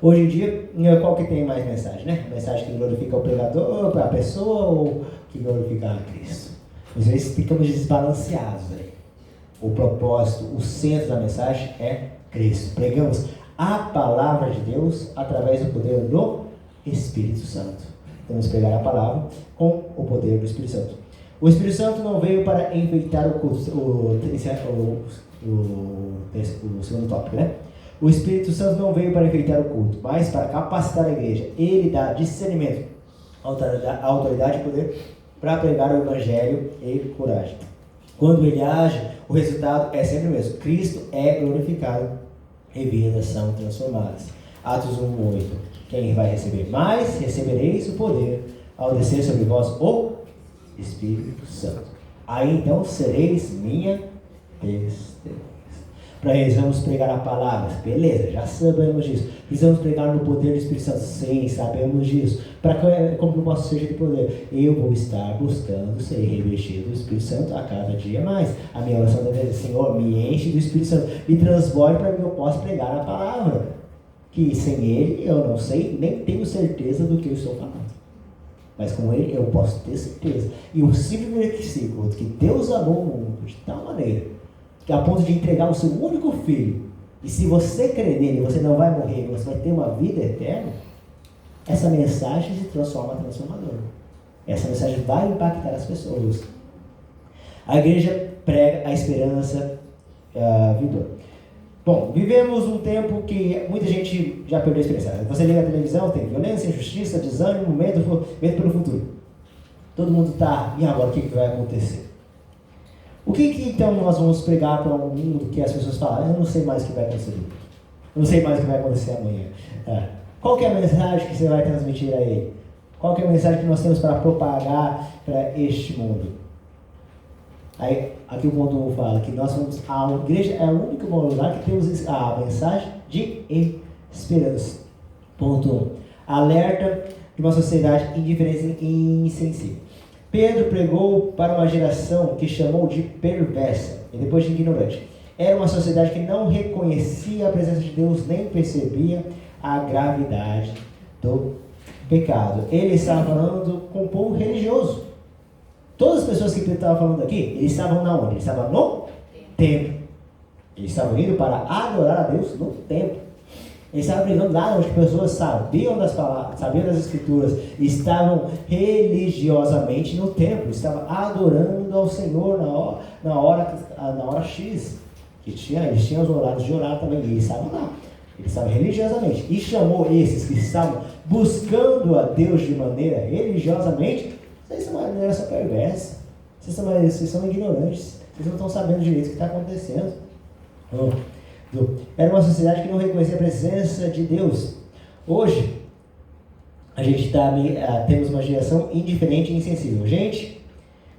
Hoje em dia, qual que tem mais mensagem, né? A mensagem que glorifica o pregador, a pessoa, ou que glorifica a Cristo? Às vezes ficamos desbalanceados aí. O propósito, o centro da mensagem é Cristo. Pregamos a palavra de Deus através do poder do Espírito Santo. Vamos pregar a palavra com o poder do Espírito Santo. O Espírito Santo não veio para enfeitar o culto, o segundo tópico, né? O Espírito Santo não veio para enfeitar o culto, mas para capacitar a igreja. Ele dá discernimento, autoridade e poder para pregar o Evangelho e coragem. Quando ele age, o resultado é sempre o mesmo. Cristo é glorificado e vidas são transformadas. Atos 1:8. Quem vai receber? Mas recebereis o poder ao descer sobre vós o Espírito Santo. Aí então sereis minha testemunha. Para eles, vamos pregar a palavra. Beleza, já sabemos disso. Precisamos pregar no poder do Espírito Santo. Sim, sabemos disso. Como que eu posso ser de poder? Eu vou estar buscando ser revestido do Espírito Santo a cada dia mais. A minha oração deve ser: Senhor, me enche do Espírito Santo. Me transborde para que eu possa pregar a palavra. que sem ele eu não sei, nem tenho certeza do que eu estou falando. Mas com ele eu posso ter certeza. E o simples versículo que Deus amou o mundo de tal maneira que a ponto de entregar o seu único filho, e se você crer nele, você não vai morrer, você vai ter uma vida eterna, essa mensagem se transforma transformadora. Essa mensagem vai impactar as pessoas. A igreja prega a esperança vindoura. Bom, vivemos um tempo que muita gente já perdeu a esperança. Você liga a televisão, tem violência, injustiça, desânimo, medo pelo futuro. Todo mundo está, e agora o que vai acontecer? O que então nós vamos pregar para um mundo que as pessoas falam, eu não sei mais o que vai acontecer, eu não sei mais o que vai acontecer amanhã. Qual que é a mensagem que você vai transmitir a ele? Qual que é a mensagem que nós temos para propagar para este mundo? Aí, aqui o ponto 1 fala que a igreja é o único lugar que temos a mensagem de esperança. Ponto 1. Alerta de uma sociedade indiferente e insensível. Pedro pregou para uma geração que chamou de perversa e depois de ignorante. Era uma sociedade que não reconhecia a presença de Deus nem percebia a gravidade do pecado. Ele estava falando com o povo religioso. Todas as pessoas que Pedro estava falando aqui, eles estavam na onde? Eles estavam no templo. Eles estavam indo para adorar a Deus no templo. Eles estavam brigando lá onde as pessoas sabiam das palavras, sabiam das escrituras, estavam religiosamente no templo, estavam adorando ao Senhor na hora X. Eles tinham os horários de orar também, e eles estavam lá. Eles estavam religiosamente. E chamou esses que estavam buscando a Deus de maneira religiosamente, vocês são uma geração perversa, vocês são ignorantes, vocês não estão sabendo direito o que está acontecendo. Era uma sociedade que não reconhecia a presença de Deus. Hoje, a gente temos uma geração indiferente e insensível. Gente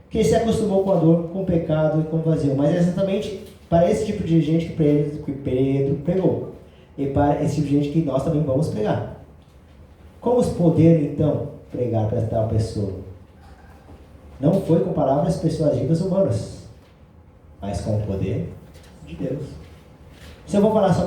que se acostumou com a dor, com o pecado e com o vazio. Mas é exatamente para esse tipo de gente que Pedro pregou. E para esse tipo de gente que nós também vamos pregar. Como poder, então, pregar para tal pessoa? Não foi com palavras persuasivas humanas, mas com o poder de Deus. Se eu vou falar só